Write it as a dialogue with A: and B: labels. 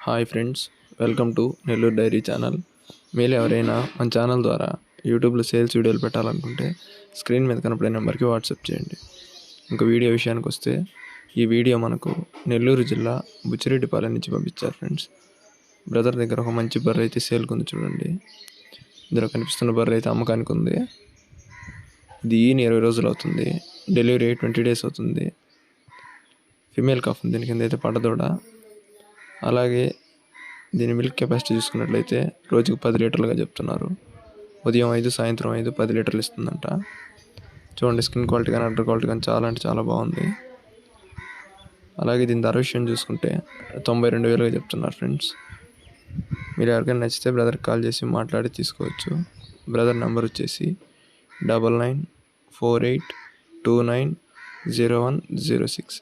A: Hi friends, welcome to Nellore dairy channel. మీరు ఎవరైనా మన ఛానల్ ద్వారా యూట్యూబ్లో సేల్స్ వీడియోలు పెట్టాలనుకుంటే స్క్రీన్ మీద కనపడే నెంబర్కి వాట్సాప్ చేయండి. ఇంకా వీడియో విషయానికి వస్తే ఈ వీడియో మనకు నెల్లూరు జిల్లా బుచ్చిరెడ్డిపాలెం నుంచి పంపించారు ఫ్రెండ్స్. బ్రదర్ దగ్గర ఒక మంచి బర్రె అయితే సేల్కి ఉంది చూడండి. ఇందులో కనిపిస్తున్న బర్రె అయితే అమ్మకానికి ఉంది. ఇది 20 రోజులు అవుతుంది. డెలివరీ 20 days అవుతుంది. ఫిమేల్ కాఫ్ ఉంది. దీని కింద అయితే పడ్డదూడ. అలాగే దీని మిల్క్ కెపాసిటీ చూసుకున్నట్లయితే రోజుకు 10 లీటర్లుగా చెప్తున్నారు. ఉదయం 5, సాయంత్రం 5, 10 లీటర్లు ఇస్తుందంట. చూడండి, స్కిన్ క్వాలిటీ కానీ అడ్డర్ క్వాలిటీ కానీ చాలా అంటే చాలా బాగుంది. అలాగే దీని ధర విషయం చూసుకుంటే 92,000గా చెప్తున్నారు ఫ్రెండ్స్. మీరు ఎవరికైనా నచ్చితే బ్రదర్కి కాల్ చేసి మాట్లాడి తీసుకోవచ్చు. బ్రదర్ నెంబర్ వచ్చేసి 9948290106.